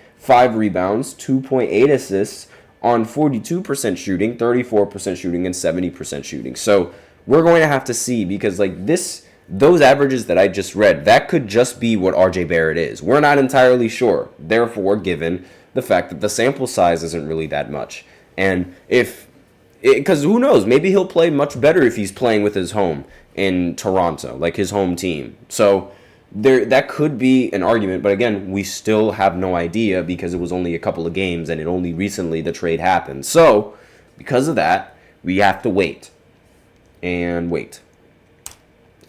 rebounds, 2.8 assists on 42% shooting, 34% shooting, and 70% shooting. So we're going to have to see, because those averages that I just read, that could just be what RJ Barrett is. We're not entirely sure, therefore, given the fact that the sample size isn't really that much. And because who knows, maybe he'll play much better if he's playing with his home in Toronto, like his home team. So that could be an argument, but again, we still have no idea, because it was only a couple of games and it only recently the trade happened. So because of that, we have to wait and wait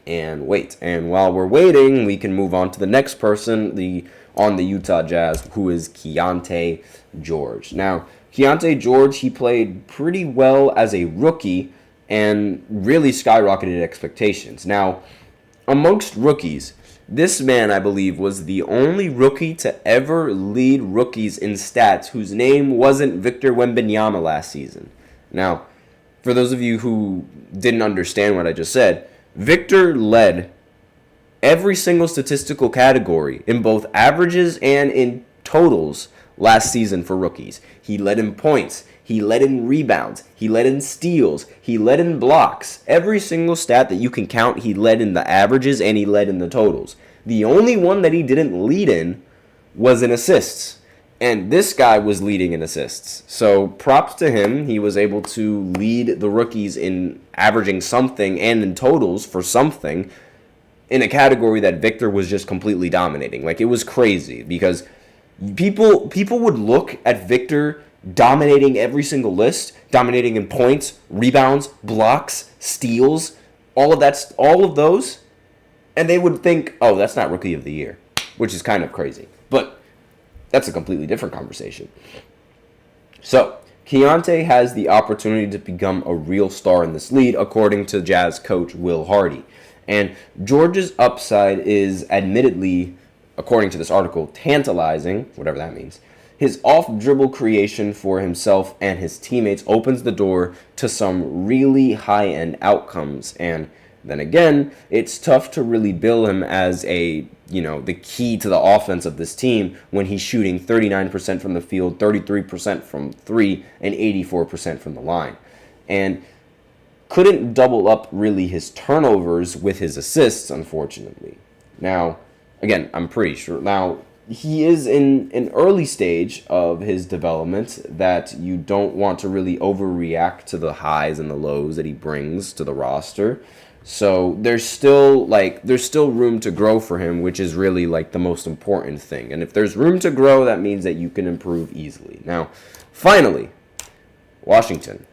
and wait. And while we're waiting, we can move on to the next person on the Utah Jazz, who is Keyonte George. Now, Keyonte George, he played pretty well as a rookie and really skyrocketed expectations. Now, amongst rookies, this man, I believe, was the only rookie to ever lead rookies in stats whose name wasn't Victor Wembanyama last season. Now, for those of you who didn't understand what I just said, Victor led every single statistical category in both averages and in totals last season for rookies. He led in points, he led in rebounds, he led in steals, he led in blocks. Every single stat that you can count, he led in the averages and he led in the totals. The only one that he didn't lead in was in assists. And this guy was leading in assists. So props to him. He was able to lead the rookies in averaging something and in totals for something in a category that Victor was just completely dominating. Like, it was crazy, because people would look at Victor dominating every single list, dominating in points, rebounds, blocks, steals, all of those, and they would think, oh, that's not Rookie of the Year, which is kind of crazy. But that's a completely different conversation. So, Keyonte has the opportunity to become a real star in this league, according to Jazz coach Will Hardy. And George's upside is admittedly, according to this article, tantalizing, whatever that means. His off-dribble creation for himself and his teammates opens the door to some really high-end outcomes. And then again, it's tough to really bill him as the key to the offense of this team when he's shooting 39% from the field, 33% from 3, and 84% from the line. And couldn't double up really his turnovers with his assists, unfortunately. Now, again, I'm pretty sure. Now, he is in an early stage of his development that you don't want to really overreact to the highs and the lows that he brings to the roster. So there's still room to grow for him, which is really like the most important thing. And if there's room to grow, that means that you can improve easily. Now, finally, Washington.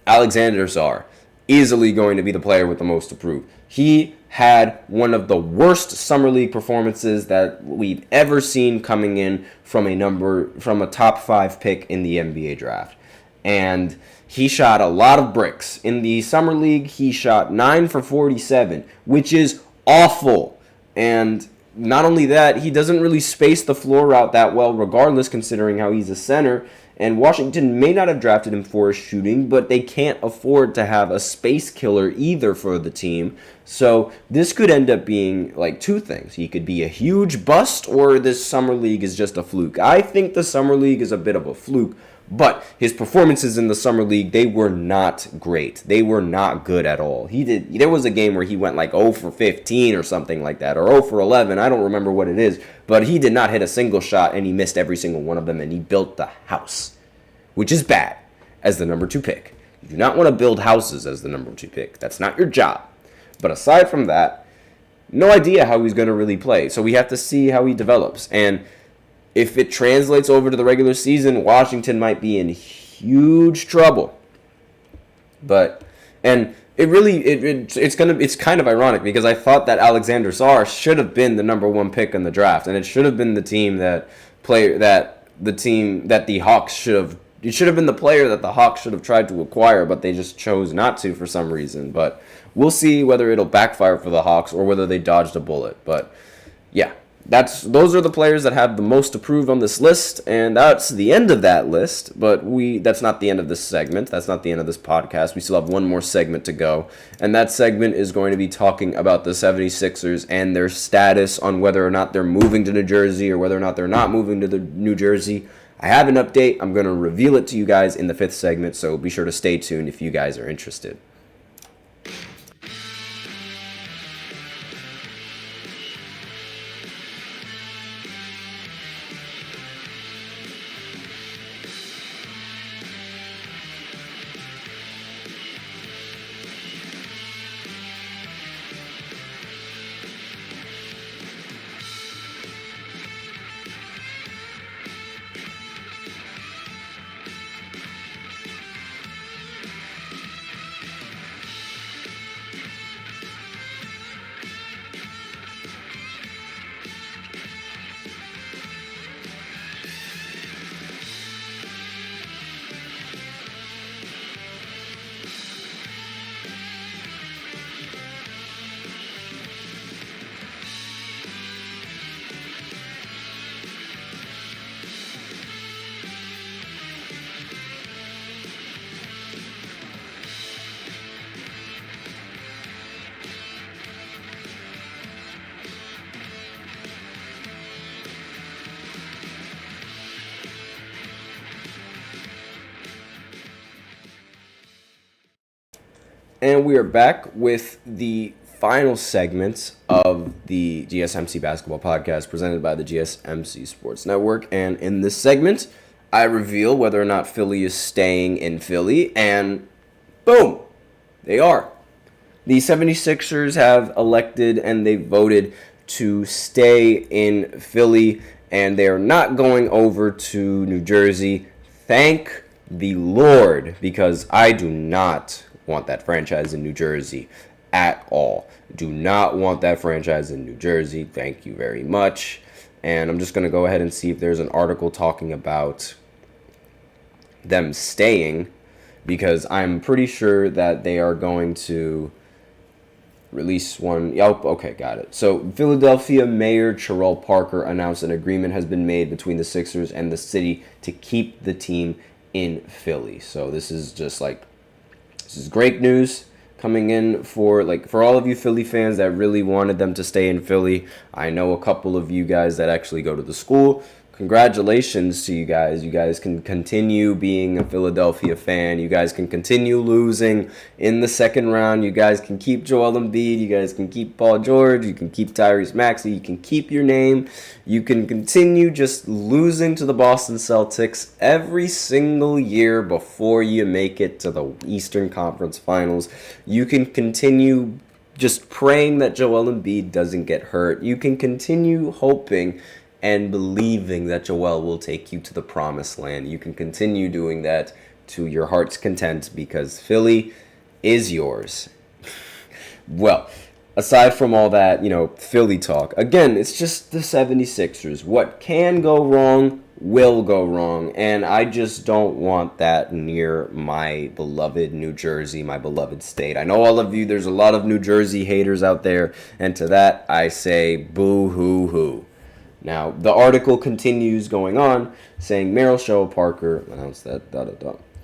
Alexander Sarr, easily going to be the player with the most to prove. He had one of the worst summer league performances that we've ever seen coming in from a top 5 pick in the NBA draft. And he shot a lot of bricks. In the summer league, he shot 9 for 47, which is awful. And not only that, he doesn't really space the floor out that well regardless, considering how he's a center. And Washington may not have drafted him for his shooting, but they can't afford to have a space killer either for the team. So this could end up being like two things. He could be a huge bust, or this summer league is just a fluke. I think the summer league is a bit of a fluke, but his performances in the summer league, they were not great. They were not good at all. There was a game where he went like 0 for 15 or something like that, or 0 for 11. I don't remember what it is, but he did not hit a single shot, and he missed every single one of them, and he built the house, which is bad as the number 2 pick. You do not want to build houses as the number 2 pick. That's not your job. But aside from that, no idea how he's going to really play. So we have to see how he develops. And if it translates over to the regular season, Washington might be in huge trouble. And it's kind of ironic, because I thought that Alexander Sarr should have been the number 1 pick in the draft, and it should have been the Hawks should have. It should have been the player that the Hawks should have tried to acquire, but they just chose not to for some reason. But we'll see whether it'll backfire for the Hawks or whether they dodged a bullet. But yeah, those are the players that have the most approved on this list, and that's the end of that list. But that's not the end of this segment. That's not the end of this podcast. We still have one more segment to go, and that segment is going to be talking about the 76ers and their status on whether or not they're moving to New Jersey or whether or not they're not moving to the New Jersey. I have an update. I'm going to reveal it to you guys in the 5th segment, so be sure to stay tuned if you guys are interested. And we are back with the final segment of the GSMC Basketball Podcast presented by the GSMC Sports Network. And in this segment, I reveal whether or not Philly is staying in Philly. And boom, they are. The 76ers have elected and they voted to stay in Philly, and they are not going over to New Jersey. Thank the Lord, because I do not want that franchise in New Jersey at all. Do not want that franchise in New Jersey. Thank you very much. And I'm just going to go ahead and see if there's an article talking about them staying, because I'm pretty sure that they are going to release one. Oh, okay, got it. So Philadelphia Mayor Terrell Parker announced an agreement has been made between the Sixers and the city to keep the team in Philly. So this is great news coming in for all of you Philly fans that really wanted them to stay in Philly. I know a couple of you guys that actually go to the school. Congratulations to you guys. You guys can continue being a Philadelphia fan. You guys can continue losing in the second round. You guys can keep Joel Embiid. You guys can keep Paul George. You can keep Tyrese Maxey. You can keep your name. You can continue just losing to the Boston Celtics every single year before you make it to the Eastern Conference Finals. You can continue just praying that Joel Embiid doesn't get hurt. You can continue hoping and believing that Joel will take you to the promised land. You can continue doing that to your heart's content, because Philly is yours. Well, aside from all that, Philly talk, again, it's just the 76ers. What can go wrong will go wrong, and I just don't want that near my beloved New Jersey, my beloved state. I know all of you, there's a lot of New Jersey haters out there, and to that I say boo-hoo-hoo. Now, the article continues going on, saying Meryl Shell Parker announced that,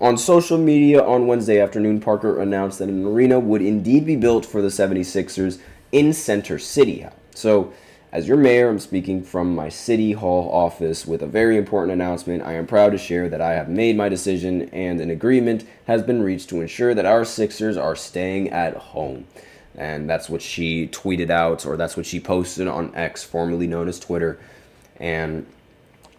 On social media on Wednesday afternoon, Parker announced that an arena would indeed be built for the 76ers in Center City. So, as your mayor, I'm speaking from my City Hall office with a very important announcement. I am proud to share that I have made my decision and an agreement has been reached to ensure that our Sixers are staying at home. And that's what she tweeted out, or that's what she posted on X, formerly known as Twitter. And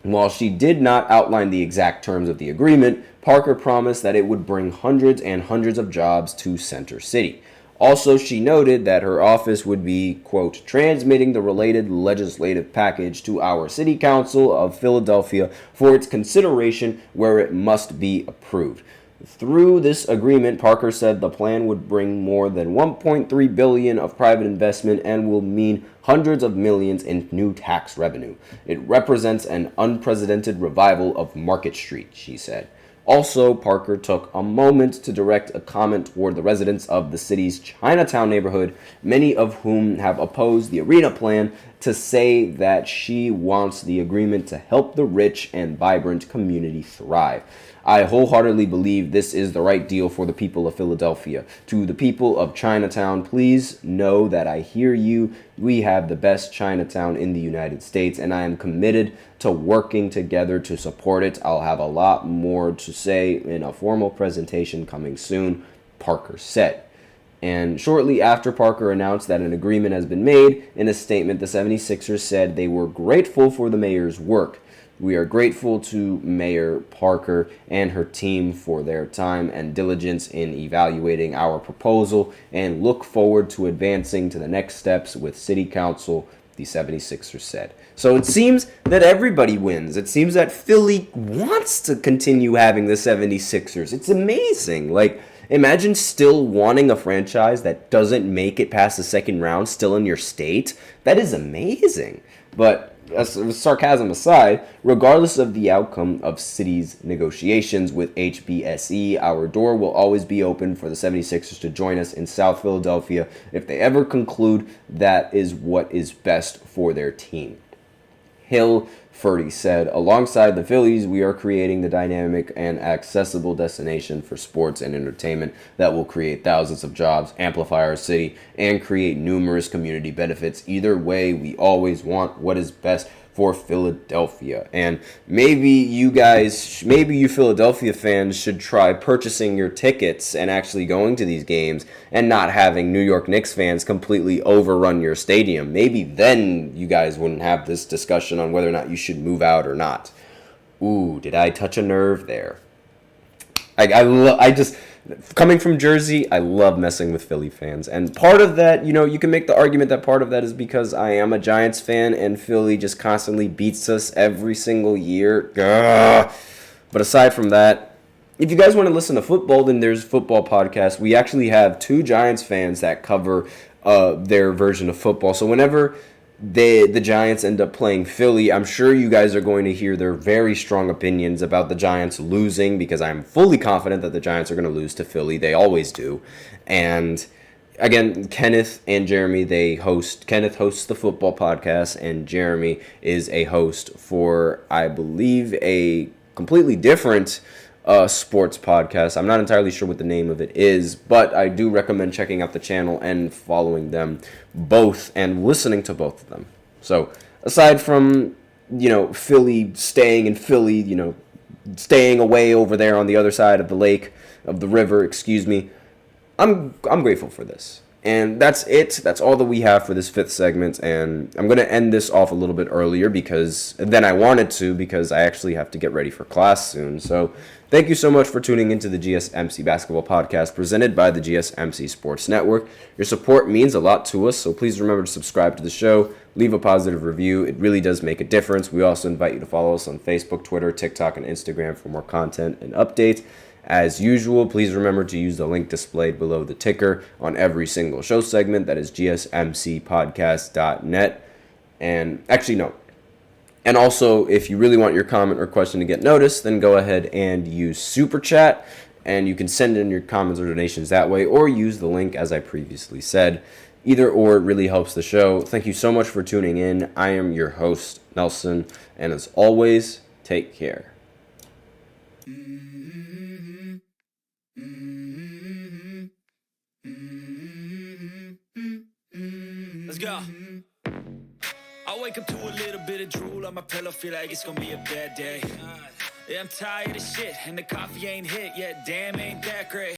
while she did not outline the exact terms of the agreement, Parker promised that it would bring hundreds and hundreds of jobs to Center City. Also, she noted that her office would be, quote, transmitting the related legislative package to our City Council of Philadelphia for its consideration where it must be approved. Through this agreement, Parker said the plan would bring more than $1.3 billion of private investment and will mean hundreds of millions in new tax revenue. It represents an unprecedented revival of Market Street, she said. Also, Parker took a moment to direct a comment toward the residents of the city's Chinatown neighborhood, many of whom have opposed the arena plan, to say that she wants the agreement to help the rich and vibrant community thrive. I wholeheartedly believe this is the right deal for the people of Philadelphia. To the people of Chinatown, please know that I hear you. We have the best Chinatown in the United States, and I am committed to working together to support it. I'll have a lot more to say in a formal presentation coming soon, Parker said. And shortly after Parker announced that an agreement has been made, in a statement, the 76ers said they were grateful for the mayor's work. We are grateful to Mayor Parker and her team for their time and diligence in evaluating our proposal and look forward to advancing to the next steps with City Council, the 76ers said. So it seems that everybody wins. It seems that Philly wants to continue having the 76ers. It's amazing. Like, imagine still wanting a franchise that doesn't make it past the second round still in your state. That is amazing. But sarcasm aside, regardless of the outcome of City's negotiations with HBSE, our door will always be open for the 76ers to join us in South Philadelphia if they ever conclude that is what is best for their team. Hilferty said, alongside the Phillies, we are creating the dynamic and accessible destination for sports and entertainment that will create thousands of jobs, amplify our city, and create numerous community benefits. Either way, we always want what is best for Philadelphia. And maybe you Philadelphia fans should try purchasing your tickets and actually going to these games and not having New York Knicks fans completely overrun your stadium. Maybe then you guys wouldn't have this discussion on whether or not you should move out or not. Ooh, did I touch a nerve there? I just, coming from Jersey, I love messing with Philly fans. And part of that, you can make the argument that part of that is because I am a Giants fan and Philly just constantly beats us every single year. Gah. But aside from that, if you guys want to listen to football, then there's Football Podcast. We actually have two Giants fans that cover their version of football. So whenever the Giants end up playing Philly, I'm sure you guys are going to hear their very strong opinions about the Giants losing, because I'm fully confident that the Giants are going to lose to Philly. They always do. And again, Kenneth and Jeremy, Kenneth hosts the Football Podcast, and Jeremy is a host for, I believe, a completely different sports podcast. I'm not entirely sure what the name of it is, but I do recommend checking out the channel and following them both and listening to both of them. So aside from, Philly staying in Philly, staying away over there on the other side of the river, I'm grateful for this. And that's it. That's all that we have for this fifth segment. And I'm going to end this off a little bit earlier than I wanted to, because I actually have to get ready for class soon. So thank you so much for tuning into the GSMC Basketball Podcast presented by the GSMC Sports Network. Your support means a lot to us, so please remember to subscribe to the show, leave a positive review. It really does make a difference. We also invite you to follow us on Facebook, Twitter, TikTok, and Instagram for more content and updates. As usual, please remember to use the link displayed below the ticker on every single show segment. That is gsmcpodcast.net. And actually, no. And also, if you really want your comment or question to get noticed, then go ahead and use Super Chat. And you can send in your comments or donations that way, or use the link as I previously said. Either or, it really helps the show. Thank you so much for tuning in. I am your host, Nelson. And as always, take care. Let's go. I wake up to a little bit of drool on my pillow, feel like it's gonna be a bad day. Yeah, I'm tired of shit, and the coffee ain't hit yet, damn, ain't that great.